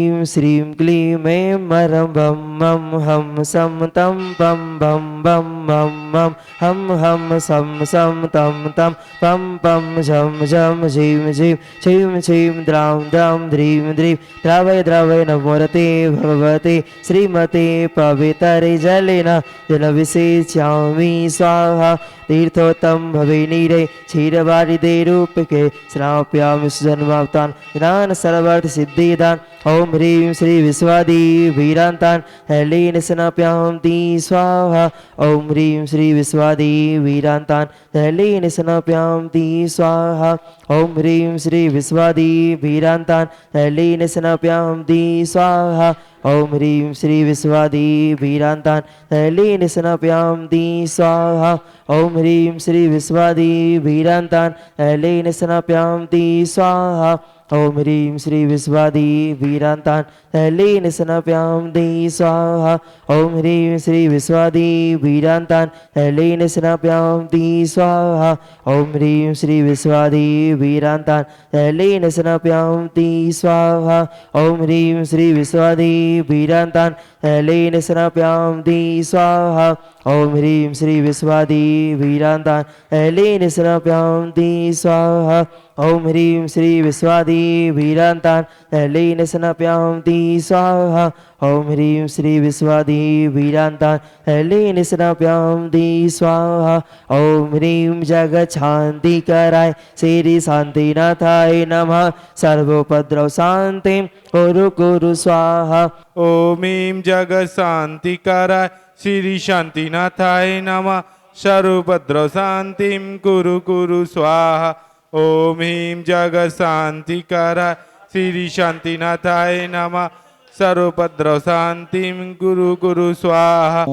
ह्रीं श्रीं क्लीं ऐं मरं बं मं हं सं तं पं बं बं मं मं हं हं सं सं तं तं पं पं झं झं झीं झीं छीं छीं द्रां द्रां द्रीं द्रीं द्रावय द्रावय नमोरते भगवते श्रीमते पवित्रे जलेन जलविषेच्यामि स्वाहा तीर्थोत्तम भवे नीरे क्षीरवारिदे रूपके श्राप्यामि सुजन्मावतान् ज्ञान सर्वार्थ सिद्धिदान ओम ह्रीं श्री विश्वादी वीरांतान हेलीन स्नाप्यामि स्वाहा ओम ह्रीं श्री विश्वादी वीरांतान हेलीन स्नाप्यामि स्वाहा ओम ह्रीं श्री विश्वादी वीरांतान हेलीन स्नाप्यामि स्वाहा ओम ह्रीं श्री विश्वादी वीरांतान हेलीन स्नाप्यामि स्वाहा ओम ह्रीं श्री विश्वादी वीरांतान हेलीन स्नाप्यामि स्वाहा ओम ह्रीं श्री विश्वादी वीरांतान हेलीन स्नाप्यामि स्वाहा ओम ह्रीं श्री विश्वादी वीरांतान हेलीन स्नाप्यामि स्वाहा ओम ह्रीं श्री विश्वादी वीरांतान हेलीन स्नाप्यामि स्वाहा ओम ह्रीं श्री विश्वादी वीरांतान हेलीन स्नाप्यामि स्वाहा ओम ह्रीं श्री विश्वादी वीरांतान हेलीन स्नाप्यामि स्वाहा ओम ह्रीं श्री विश्वादी वीरांतान हेलीन स्नाप्यामि स्वाहा ओम ह्रीं श्री विश्वादी वीरांतान हेलीन स्नाप्यामि स्वाहा ओम ह्रीं जगत शांति कराय श्री शांतिनाथाय नमः सर्वोपद्रव शांति कुरु कुरु स्वाहा ओम ह्रीं जगत शांति कराय श्री शांतिनाथाय नमः सर्वोपद्रव शांतिं कुरु कुरु स्वाहा ओम ह्रीं जगत शांति कराय श्री शांतिनाथाय नमः सर्वोपद्रव शांतिं कुरु कुरु स्वाहा।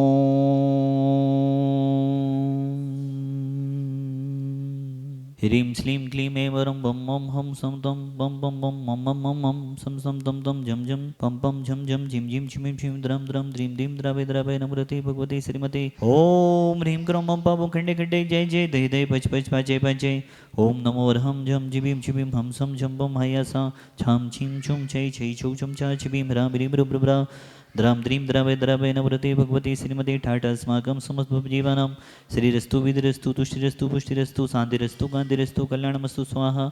ह्रीं श्लीं क्लीं ऐं वरं बं मं हं सं तं बं बं बं मं मं मं मं सं सं तं तं झं झं पं पं झं झं झिं झिं छिं छिं द्रं द्रं द्रीं द्रीं द्रावय द्रावय नमोरते भगवते श्रीमते ओम ह्रीं क्रौं मं पावं खण्डे खण्डे जय जय दय दय पच पच पाचय पाचय ओम नमो वरहं झं जिबीं छिबीं हं सं झं बं हयासा छां छिं छुं छै छै छौ छं चा छिबीं ह्रां ब्रीं ब्रुब्रुब्रा द्रां द्रीं द्रावय द्रावय नमोरते भगवते श्रीमते ठाठ अस्माकं समस्त जीवानां श्रीरस्तु विधिरस्तु तुष्टिरस्तु पुष्टिरस्तु शान्तिरस्तु कान्तिरस्तु कल्याणमस्तु स्वाहा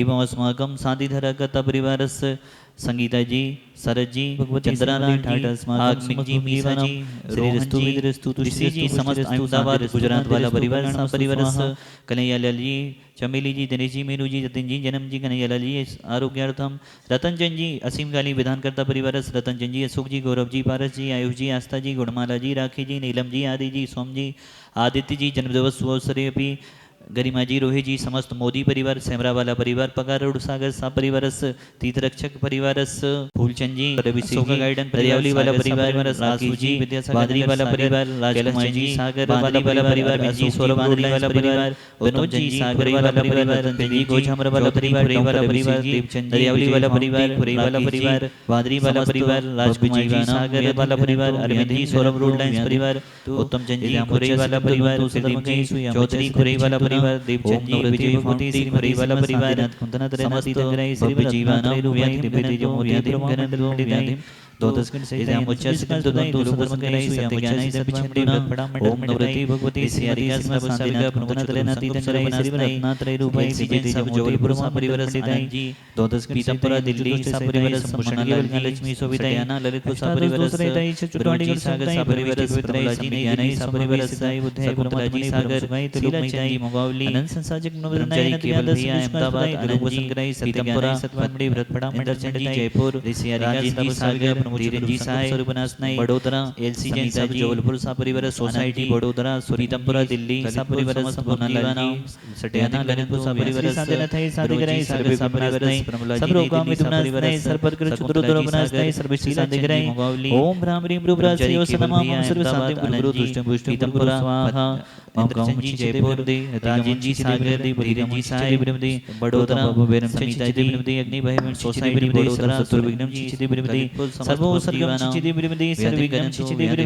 एवं अस्माकं शान्तिधरकथा परिवारस्य संगीता जी शरद जी चंद्रानाथ ठाठ आगमिक जी मीसा जी श्रीरस्तु विधिरस्तु तुष्टि जी समस्त अहमदाबाद गुजरात वाला परिवार परिवारस्य कन्हैयालाल जी चमेली जी दिनेश जी मीनू जी जतिन जी जन्म जी कन्हैयालाल जी आरोग्यार्थम रतनचंद जी असीम गाली विधानकर्ता परिवार रतनचंद जी अशोक जी गौरव जी पारस जी आयुष जी आस्था जी गुणमाला जी राखी जी नीलम जी आदि जी सोम जी आदित्य जी जन्मदिवस शुभअवसरे अपि गरिमा जी रोही जी समस्त मोदी परिवार सेमरावाला परिवार पगार रोड सागर सा परिवारस तीर्थरक्षक परिवारस फूलचंद जी अशोक गार्डन दरियावली वाला परिवार राजू जी बादरी वाला परिवार राजकुमार जी सागर वाला परिवार जी सौरभ बादरी वाला परिवार विनोद जी सागर वाला परिवार जी गोझामर वाला परिवार वाला परिवार देवचंद दरियावली वाला परिवार खुरे वाला परिवार बादरी वाला परिवार राजकुमार जी सागर वाला परिवार अरविंद जी सौरभ रोड लाइन्स परिवार उत्तम चंद जी खुरे वाला परिवार चौधरी खुरे वाला परिवार देवचंद जी विजय भगवती श्री खुरे वाला परिवार समस्त जीवानां दो दशकन सहित मुच्चा सिकन तो दो सदर्म के सत्य ज्ञान से पिछमड़ीना ओम नवरती भगवती श्रीमती शांतिका प्रमुख लेना तीन करे श्री रत्नात रे रूपाई सीजन सब जबलपुर मा परिवार सिताई जी दो दशकन पीतमपुरा दिल्ली सा परिवार संपूर्ण लक्ष्मी शोभितायाना ललितपुर सा परिवार सहिताई चुटवाड़ी सागर सा परिवार प्रभुला जी ज्ञानी सा परिवार सहिताई बुद्धे ब्रह्मा जी सागर तिलुमई जी मोगावली अनंत संसाजक नवरनाई केवल भैया अहमदाबाद अनुवसन कराई सत्यपुरा सतपमड़ी व्रतपड़ा मंडल चंडी जयपुर ऋषियारी जी सागर धीरेजी साहेब बड़ोदरा एलसी जैन साहब जबलपुर सा परिवार सोसाइटी बड़ोदरा पीतमपुरा दिल्ली सा परिवार संपूर्ण सटियाना ललितपुर सा परिवार साधना थे साधिगराई सर्वे सा परिवार सब रोगा मिथुना परिवार सर्वकर चतुर्दर बनास थे सर्वे सी साधिगराई ओम राम रीम रूप राज श्री ओसनम सर्व शांति गुरु दुष्ट पुष्ट पीतमपुरा स्वाहा इंद्रचंद जी जयपुर राजेंद्र जी सागर धीरेन्द्र जी साय बड़ोदरा बेरम समिता जी अग्नि भाई सोसाइटी बड़ोदरा विघ्नम चिचिदेवी सर्वो सर्गम चिचिदेवी सर्वविघ्नम चिचिदेवी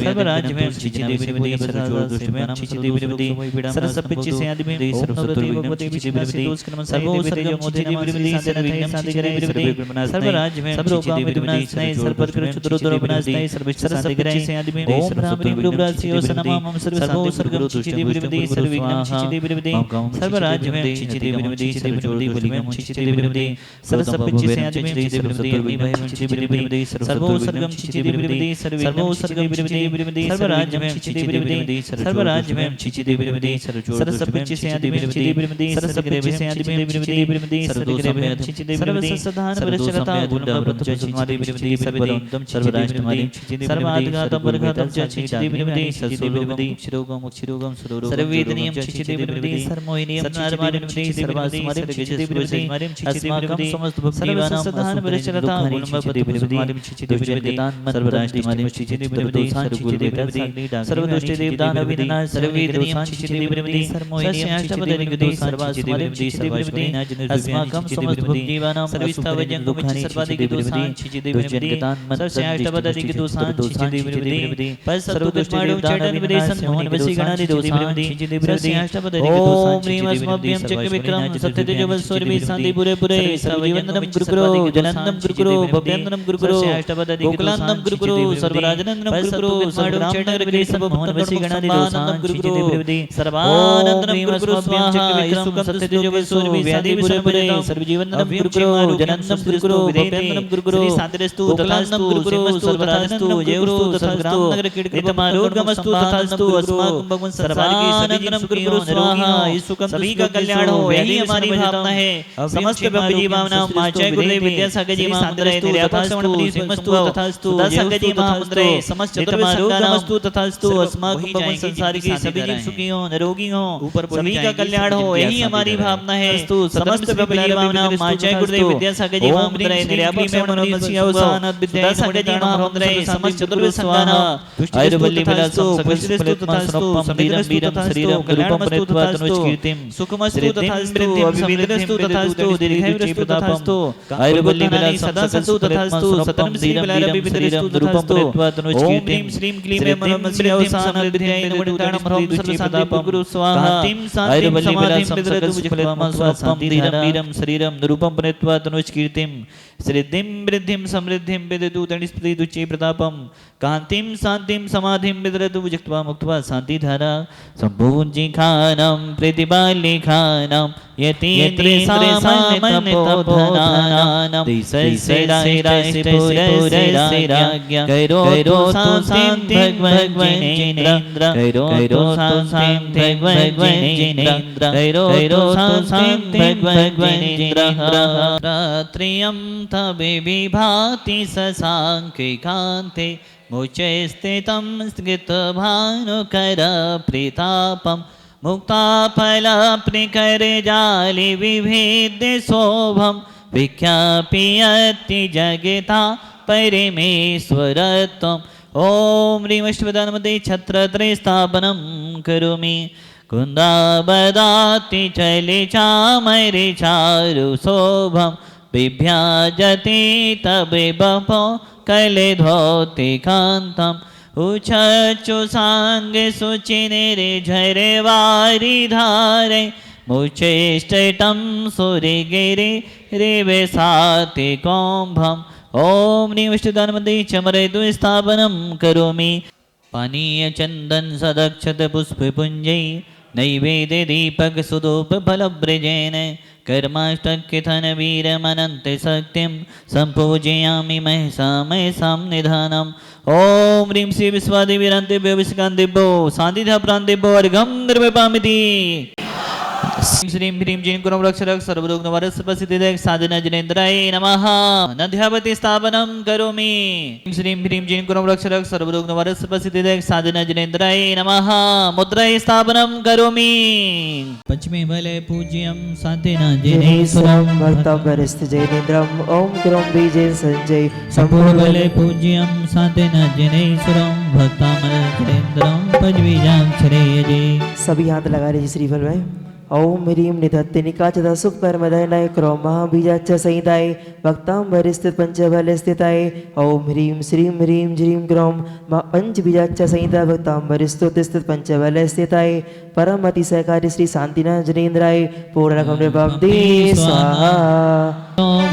सर्वराज्यमें चिचिदेवी सर्वदुष्टमें चिचिदेवी सरस्वती से आदिमें सर्वसत्व भगवती चिचिदेवी सर्वो सर्गम चिचिदेवी सर्वविघ्नम चिचिदेवी सर्वराज्यमें चिचिदेवी सर्वकर चतुर्दुर विनाशनाय सर्वशक्तिग्रह से आदिमें ओम राम ह्रीं ब्रह्मस्य नमः सर्वो सर्गम चिचिदेवी सर्वविघ्नम चिचिदेवी सर्वराज्यमें चिचिदेवी सर्वज्योतिर्लिंगम चिचिदेवी सरस्वती से आदिमें चिचिदेवी चिचिदेवी सर्वो सर्गम चिचिदेवी सर्वो सर्गम चिचिदेवी सर्वराज्यमें चिचिदेवी सर्वराज्यमें चिचिदेवी सरस्वती से आदिमें चिचिदेवी सरस्वती से आदिमें चिचिदेवी सर्वदोषमें चिचिदेवी सर्वसधान वरचरता गुणवृद्धि चिचिदेवी सर्वदंतम सर्वराष्ट्रमादि सर्वाधिघातम वरघातम चिचिदेवी सर्वदेवी क्षिरोगम क्षिरोगम सुरोगम सर्ववेदनीयम चिचिदेवी सर्वमोहिनीयम नारमारियम चिचिदेवी चिचिदेवी अस्माकं समस्त भक्तिवानां सर्वसधान वरचरता गुणवृद्धि चिचिदेवी सर्वराष्ट्रमादि चिचिदेवी सर्वगुरुदेवता सर्वदुष्ट देवदान विनाश सर्ववेदनीयम चिचिदेवी सर्वमोहिनीयम सर्वास्मादिम चिचिदेवी अस्माकं समस्त भक्तिवानां सर्वस्थावजं दुःखानि सर्वादिकदोषान् चिचिदेवी सर्वस्याष्टपदादिकदोषान् चिचिदेवी सर्वदुष्टमाणो चेतन विदेशं मोहन वशीगणादि दोषान् चिचिदेवी सर्वस्याष्टपदादिकदोषान् ह्रीं अस्मभ्यं चक्रविक्रम सत्यतेजो सूर्यवे शान्ति पुरे पुरे सर्वजीवनन्दं गुरुकुरो जनान्दं गुरुकुरो भव्यन्दं गुरुकुरो गोकुलान्दं गुरुकुरो सर्वराजनन्दं गुरुकुरो सर्वचेतन विदेशं मोहन वशीगणादि दोषान् चिचिदेवी सर्वानन्दं गुरुकुरो स्वाहा ईशुकं सत्यतेजो सूर्यवे शान्ति पुरे पुरे सर्वजीवनन्दं गुरुकुरो जनान्दं गुरुकुरो भव्यन्दं गुरुकुरो शान्तिरस्तु तथास्तु गुरुकुरो सर्वराजस्तु जयस्तु तथा नगर कीर्तमारोग्यमस्तु तथास्तु अस्माकं भगवान सर्वानन्दं गुरुकुरो स्वाहा ईशुकं सभी का कल्याण हो यही हमारी भावना है समस्त भक्ति भावना मां जय गुरुदेव विद्यासागर जी महामंत्र निर्यापाश्रवण सिंहस्तु तथास्तु दशंग जी महामंत्र समस्त चतुर्वेदांगमस्तु तथास्तु अस्माकं भगवान संसार के सभी जीव सुखी हो निरोगी हो सभी का कल्याण हो यही हमारी भावना है समस्त भक्ति भावना मां जय गुरुदेव विद्यासागर जी महामंत्र निर्यापाश्रवण सिंहवसानद विद्यासागर जी महामंत्र समस्त चतुर्वेदांगना आयुर्वल्ली विलासो पुष्टिस्तु तथास्तु समिदं वीरं शरीरं कल्पमस्तु तथास्तु सुखमस्तु तथास्तु अभिविद्रस्तु तथास्तु दीर्घायुरस्तु तथास्तु आयुर्वल्ली विलासं सतस्तु तथास्तु सततं श्रीबलारभि शरीरं रूपं प्रेत्वातनुष्कीर्तिं ओम ह्रीं श्रीं क्लीं मम श्रीअवसानद विद्याय नमोताणं ह्रौं सर्वशान्ति गुरु स्वाहा आयुर्वल्ली विलासं सकलसुफलमं स्वस्तं धीरं वीरं शरीरं रूपं प्रेत्वातनुष्कीर्तिं सिद्धिं वृद्धिं समृद्धिं विदतु तणिस्पतिदुच्चे प्रतापं कान्तिं शान्तिं समाधिं विदरतु जित्वा मुक्त्वा शान्तिधारा सम्पूज्यखानं प्रतिपाल्यखानं यतीन्द्रियसामान्यतपोधनानां दिशैराज्ञा कैरो शान्तिं भगवज्जिनेन्द्र कैरो शान्तिं भगवज्जिनेन्द्र कैरो शान्तिं भगवज्जिनेन्द्र रात्रियं तवे विभाति शशाङ्के कान्ते मुचे स्थितं स्थितभानुकर प्रीतापं मुक्ताफलप्निकरजालि विभेद्य शोभं विख्यापयति जगता परमेश्वरत्वम् ॐ ह्रीं अष्टपदान्मध्ये छत्रत्रयस्थापनं करोमि कुन्दाबदाति चले चामरे चारु शोभं बिभ्याजति तवे बपो कले धोति कान्तम् उचचु सांगे सुचिनेरे झरे वारी धारे मुचेष्टं सूर्यगिरि रेवे साति कुम्भम् ॐ ह्रीं विष्णुदानमध्ये चमरे स्थापनं करोमि पानीय चन्दन सदक्षत पुष्पपुञ्जै नैवेद्य दीपक सुधूप फलव्रजेन कर्माष्टक्यथन वीरमनन्त शक्तिं सम्पूजयामि महसां निधानम् ॐ ह्रीं श्री विश्वादेवीरान्तेभ्यो विष्कान्तेभ्यो शान्तिधा प्रान्तेभ्यो अर्घं निर्वपामिति श्रीं ह्रीं जीं गुरुं रक्षरक् सर्वरोगनिवारक साधना जनेन्द्राय नमः। नद्यावती स्थापनं करोमि। श्रीं ह्रीं जीं गुरुं रक्षरक् सर्वरोगनिवारक साधना जनेन्द्राय नमः। मुद्राय स्थापनं करोमि। पंचमे बले पूज्यं साधना जनेश्वरं भक्तं वरिष्ठ जैनेन्द्रम् ओम ग्रौं बीजे संजय संपूर्ण बले पूज्यं साधना जनेश्वरं भक्तामरेन्द्रं पजवीजां छरेयजे। सभी हाथ लगा लीजिए श्रीफल में। ओम ह्रीं निधत्ते निकाचता शुभ कर्मदयनाय क्रौं महाबीजाच्च संहिताय भक्तां वरिस्थित पंचबले स्थिताय ओम ह्रीं श्रीं ह्रीं ज्रीं ग्रौं पंचबीजाच्च संहिता भक्तां वरिष्ठोत स्थित पंचबले स्थिताय परम अतिशयकारी श्री शांतिनाथ जनेन्द्राय पूर्णकं निभक्ति स्वाहा।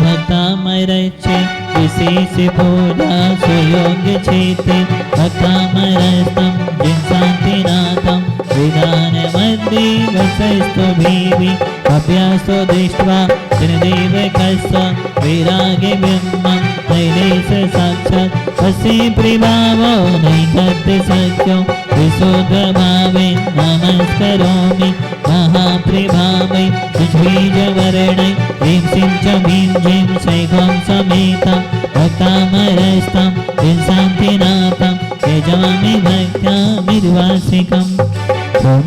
भक्तामरच्छे विशेष पूजा सुयोग्य चेते भक्तामरस्तं जिन शान्तिनाथं विधान मध्ये वसस्तु भीवि अभ्यासो दृष्ट्वा जनदेव कस्य विरागे ब्रह्मं नैरेश साक्षात् अस्य प्रभावो नैकत्य सत्यो विशुद्धभावे नमस्करोमि महाप्रभावे बीजवर्णै ह्रीं श्रीं च भीं जीं शैखं समेतं भक्तामरस्तं शान्तिनाथं यजामि भक्त्या निर्वासिकम्। छुं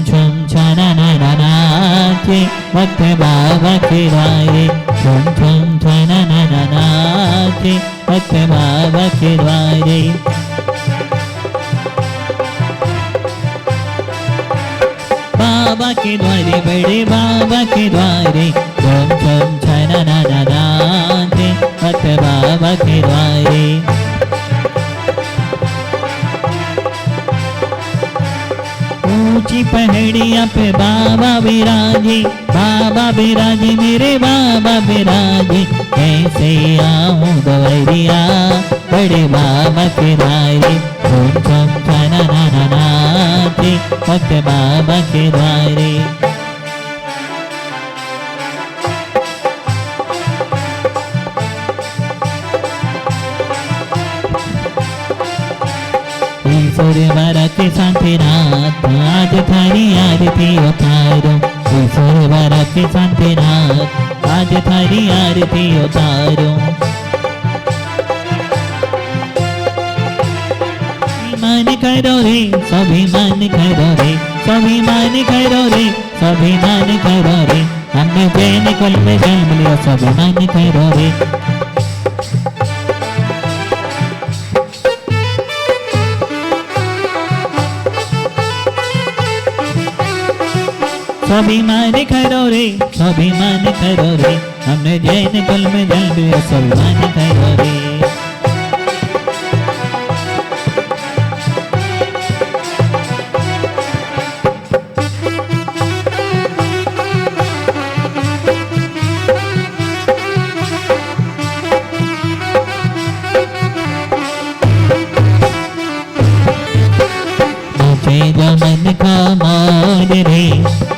छुं छननननाचे भक्त बाबा खिलाए छुं छुं छननननाचे भक्त बाबा खिलाए। बाबा के द्वारे बड़े बाबा के द्वारे छुं छुं छननननाचे भक्त बाबा के द्वारे। ऊंची पहाड़ियाँ पे बाबा विराजे मेरे बाबा विराजे कैसे आऊं दवरिया बड़े बाबा के द्वारे छुं छुं छननननाचे भक्त बाबा के द्वारे। ईश्वर वरके शांतिनाथ आज थारी आरती उतारो ईश्वर वरके शांतिनाथ आज थारी आरती उतारो। मान करो रे सभी मान करो रे सभी मान करो रे सभी मान करो रे हमने जैन कुल में जन्म लिया सभी मान करो रे। स्वाभिमान करो रे स्वाभिमान करो रे हमने जैन कुल में जन्म लिया स्वाभिमान करो रे। जो मन का मार रे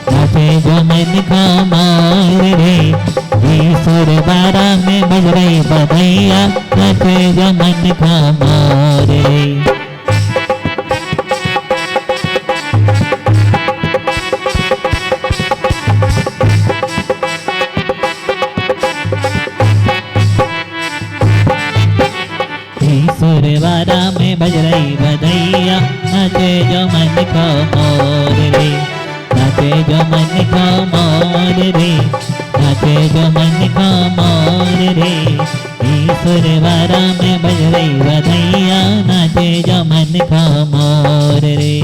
नाचे जो मन का मार रे ईश्वर बारा में बज रही बधैया नाचे जो मन का मार रे। ईश्वर बारा में बज रही बधैया नाचे जो मन का मोर रे नाचे जो मन का मोर रे नाचे जो मन का मोर रे ईश्वर वारा में बज रही बधैया नाचे जो मन का मोर रे।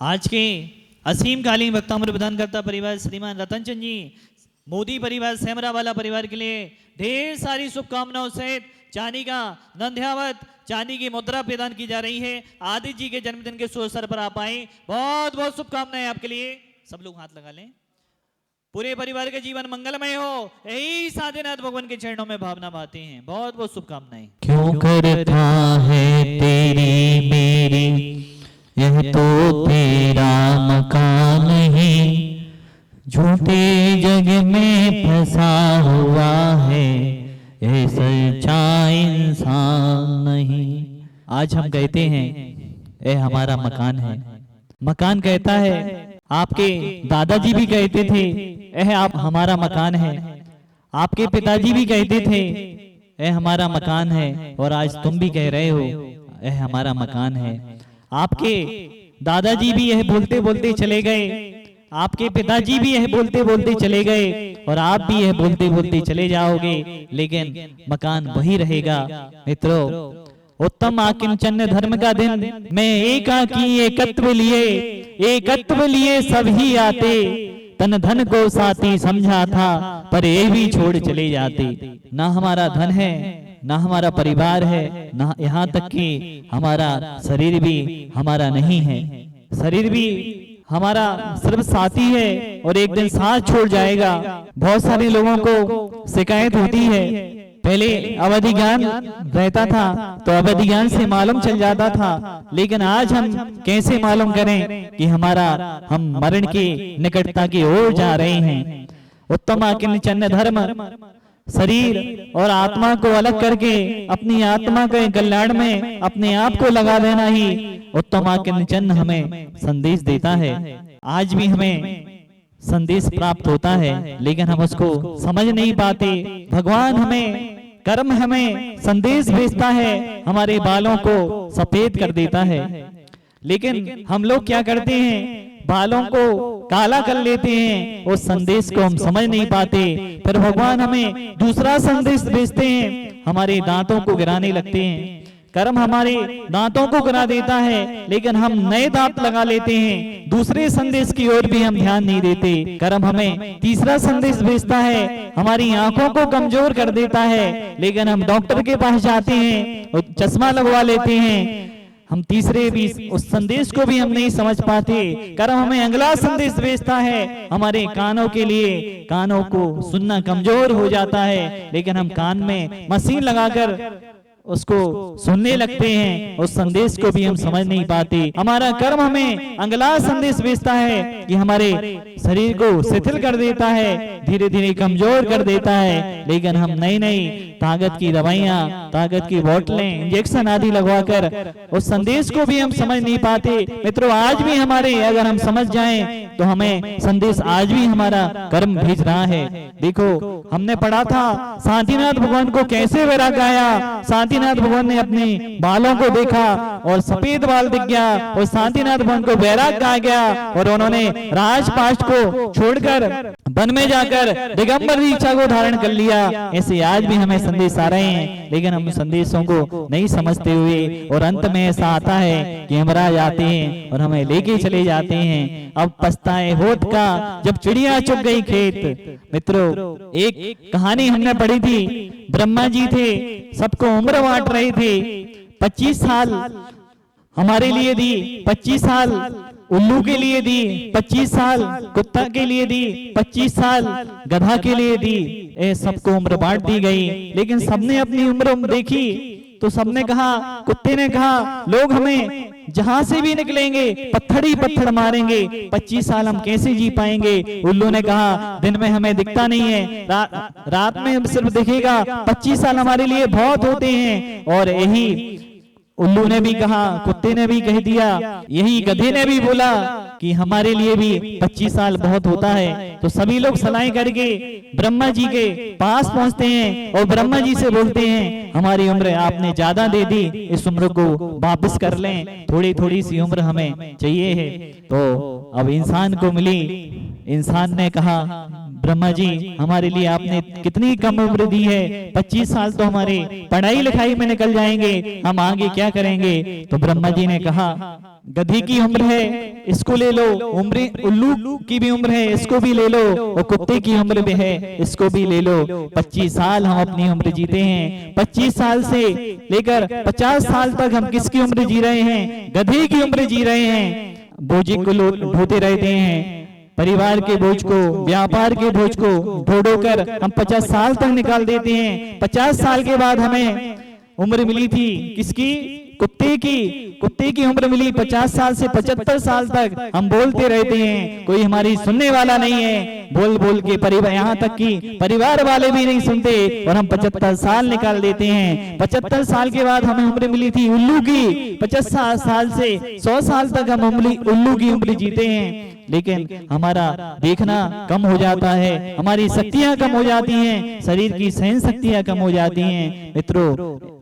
आज के असीम कालीन भक्तामृत प्रदान करता परिवार श्रीमान रतनचंद जी मोदी परिवार सेमरावाला परिवार के लिए ढेर सारी शुभकामनाओं सहित चांदी का नंध्यावत चांदी की मुद्रा प्रदान की जा रही है। आदित्य जी के जन्मदिन के शुभ अवसर पर आप आए, बहुत बहुत शुभकामनाएं आपके लिए। सब लोग हाथ लगा लें। पूरे परिवार के जीवन मंगलमय हो, यही साधनाथ भगवान के चरणों में भावना भाते हैं। बहुत बहुत शुभकामनाएं। क्यों करता है तेरी मेरी यह तो तेरा मकान है, झूठे जग में फंसा हुआ है ये सच्चा इंसान नहीं। आज हम कहते हैं ये हमारा मकान है। मकान कहता है, आपके दादाजी भी कहते थे यह आप हमारा मकान है, आपके पिताजी भी कहते थे यह हमारा मकान है, और आज तुम भी कह रहे हो यह हमारा मकान है। आपके दादाजी भी यह बोलते बोलते चले गए, आपके पिताजी भी यह बोलते बोलते चले गए, और आप भी यह बोलते बोलते चले जाओगे, लेकिन मकान वही रहेगा। मित्रों, उत्तम आकिम चन्न धर्म का दिन में एकाकी एकत्व लिए सब ही आते, तन धन को साथी समझा था पर ये भी छोड़ चले जाते। ना हमारा धन है, ना हमारा परिवार है, ना यहाँ तक कि हमारा शरीर भी हमारा नहीं है। शरीर भी हमारा सिर्फ साथी है और एक दिन साथ छोड़ जाएगा। बहुत सारे लोगों को शिकायत होती है, पहले अवधि ज्ञान रहता था तो अवधि ज्ञान से मालूम चल जाता था, लेकिन आज हम कैसे मालूम करें कि हम मरण की निकटता की ओर जा रहे हैं। उत्तम आकिम चन्न धर्म, शरीर और आत्मा को अलग करके अपनी आत्मा के कल्याण में अपने आप को लगा देना ही उत्तम आकिम चन्न हमें संदेश देता है। आज भी हमें संदेश प्राप्त होता है, लेकिन हम उसको समझ नहीं पाते। भगवान हमें, कर्म हमें संदेश भेजता है, हमारे बालों को सफेद कर देता है, लेकिन हम लोग क्या करते हैं, बालों को काला कर लेते हैं, उस संदेश को हम समझ नहीं पाते। फिर भगवान हमें दूसरा संदेश भेजते हैं, हमारे दांतों को गिराने लगते हैं। कर्म हमारे दांतों को गिरा देता है, लेकिन हम नए दांत लगा लेते हैं, दूसरे संदेश की ओर भी हम ध्यान नहीं देते। कर्म हमें तीसरा संदेश भेजता है, हमारी आंखों को कमजोर कर देता है, लेकिन हम डॉक्टर के पास जाते हैं और चश्मा लगवा लेते हैं। हम तीसरे भी उस संदेश को भी हम नहीं समझ पाते। कर्म हमें अगला संदेश भेजता है, हमारे कानों के लिए, कानों को सुनना कमजोर हो जाता है, लेकिन हम कान में मशीन लगाकर उसको सुनने लगते हैं, उस संदेश को भी हम समझ नहीं पाते। हमारा कर्म हमें अगला संदेश भेजता है कि हमारे शरीर को शिथिल कर देता है, धीरे धीरे कमजोर कर देता है, लेकिन हम नई नई ताकत की दवाइयाँ, ताकत की बोतलें, इंजेक्शन आदि लगवाकर उस संदेश को भी हम समझ नहीं पाते। मित्रों, आज भी हमारे, अगर हम समझ जाएं तो हमें संदेश आज भी हमारा कर्म भेज रहा है। देखो, हमने पढ़ा था शांतिनाथ भगवान को कैसे वैराग आया। शांतिनाथ भगवान ने अपने बालों को देखा और सफेद बाल दिख गया, और शांतिनाथ भगवान को वैराग आ गया, और उन्होंने राजपाट को छोड़कर वन में जाकर दिगंबर दीक्षा को धारण कर लिया। ऐसे आज भी हमें संदेश आ रहे हैं, लेकिन हम संदेशों को नहीं समझते हुए, और अंत में ऐसा आता है कि यमराज आते हैं और हमें लेके चले जाते हैं। अब पछताए होत का जब चिड़िया चुग गई खेत। मित्रों, एक कहानी हमने पढ़ी थी, ब्रह्मा जी थे, सबको उम्र बांट रहे थे। 25 साल हमारे लिए दी, 25 साल उल्लू के लिए दी, 25 साल कुत्ता के लिए दी, 25 साल गधा के लिए दी। सबको उम्र बांट दी गई, लेकिन सबने अपनी उम्र देखी तो सबने कहा, कुत्ते ने कहा, लोग हमें जहां से भी निकलेंगे पत्थर ही पत्थर मारेंगे, 25 साल हम कैसे जी पाएंगे। उल्लू ने कहा, दिन में हमें दिखता नहीं है, रात में सिर्फ दिखेगा, 25 साल हमारे लिए बहुत होते हैं। और यही उल्लू ने भी कहा, कुत्ते ने भी कह दिया, यही गधे ने भी बोला कि हमारे लिए भी 25 साल बहुत होता है। तो सभी लोग सलाह करके ब्रह्मा जी के पास पहुंचते हैं और ब्रह्मा जी से बोलते हैं, हमारी उम्र आपने ज्यादा दे दी, इस उम्र को वापस कर लें, थोड़ी थोड़ी सी उम्र हमें चाहिए है। तो अब इंसान को मिली। इंसान ने कहा, ब्रह्मा जी हमारे लिए आपने कितनी कम उम्र दी है, 25 साल तो हमारे पढ़ाई लिखाई में निकल जाएंगे, हम आगे क्या करेंगे। तो ब्रह्मा जी ने कहा, गधी की उम्र है इसको ले लो, उम्र उल्लू की भी उम्र है इसको भी ले लो, और कुत्ते की उम्र भी है इसको भी ले लो। 25 साल हम अपनी उम्र जीते हैं। 25 साल से लेकर 50 साल तक हम किसकी उम्र जी रहे हैं? गधे की उम्र जी रहे हैं। बोझ को ढोते रहते हैं, परिवार के बोझ को, व्यापार के बोझ को ढो ढो कर हम 50 साल तक निकाल देते हैं। 50 साल के बाद हमें उम्र मिली थी किसकी? कुत्ते की। कुत्ते की उम्र मिली 50 साल से 75 साल तक हम बोलते रहते हैं, कोई हमारी सुनने वाला नहीं है। बोल बोल के परिवार, यहाँ तक कि परिवार वाले भी नहीं सुनते और हम 75 साल निकाल देते हैं। 75 साल के बाद हमें उम्र मिली थी उल्लू की। 50 साल से 100 साल तक हम उल्लू की उम्र जीते हैं, लेकिन हमारा देखना कम हो जाता है, हमारी शक्तियां कम हो जाती हैं, शरीर की सहन शक्तियां कम हो जाती हैं मित्रों।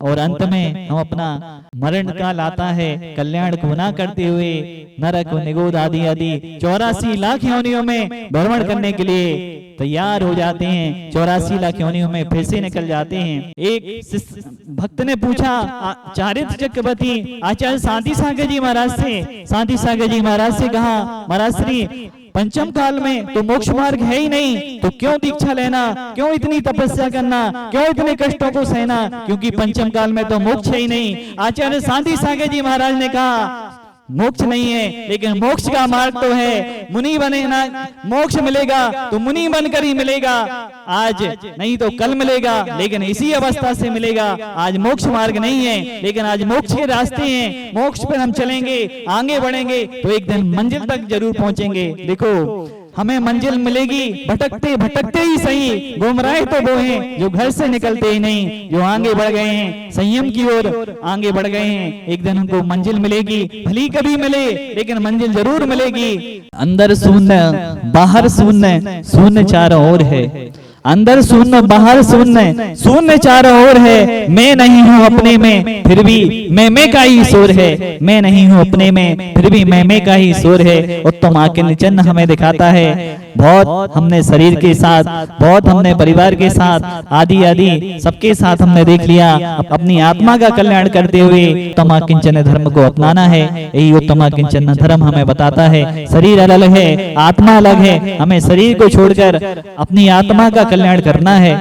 और अंत में हम अपना मरण काल आता है, कल्याण को ना करते हुए नरक निगोद आदि आदि 84 लाख योनियों में भ्रमण करने के लिए तैयार हो जाते हैं। 84 लाख योनियों में फिर से निकल जाते हैं। एक भक्त ने पूछा चारित्र चक्रवर्ती आचार्य शांति सागर जी महाराज से, शांति सागर जी महाराज से कहा, महाराज श्री पंचम काल में तो मोक्ष मार्ग है ही नहीं, तो क्यों दीक्षा लेना, क्यों इतनी तपस्या करना, क्यों इतने कष्टों को सहना, क्योंकि पंचम काल में तो मोक्ष है ही नहीं। आचार्य शांति सागर जी महाराज ने कहा मोक्ष नहीं है, लेकिन मोक्ष का मार्ग तो है। मुनि बने ना, मोक्ष मिलेगा तो मुनि बनकर ही मिलेगा, आज नहीं तो कल मिलेगा, लेकिन इसी अवस्था से मिलेगा। आज मोक्ष मार्ग नहीं है, लेकिन आज मोक्ष के रास्ते हैं। मोक्ष पर हम चलेंगे, आगे बढ़ेंगे तो एक दिन मंजिल तक जरूर पहुंचेंगे। देखो हमें मंजिल मिलेगी भटकते भटकते ही सही, गुमराह तो वो हैं जो घर से निकलते ही नहीं, जो आगे बढ़ गए हैं, संयम की ओर आगे बढ़ गए हैं। एक दिन हमको मंजिल मिलेगी, भली कभी मिले लेकिन मंजिल जरूर मिलेगी। अंदर शून्य बाहर शून्य, शून्य चारों ओर है। अंदर शून्य बाहर शून्य, शून्य चारों ओर है। मैं नहीं हूँ अपने में फिर भी मैं का ही शोर है। मैं नहीं हूँ अपने में फिर भी मैं का ही शोर है। उत्तम आकिल चिन्ह हमें दिखाता है। बहुत हमने शरीर के साथ, बहुत हमने परिवार के साथ, आदि आदि सबके साथ हमने देख लिया। अपनी आत्मा का कल्याण करते हुए उत्तम किंचन धर्म को अपनाना है। यही उत्तम किंचन धर्म हमें बताता है। शरीर अलग है, आत्मा अलग है, हमें शरीर को छोड़कर अपनी आत्मा का कल्याण करना है।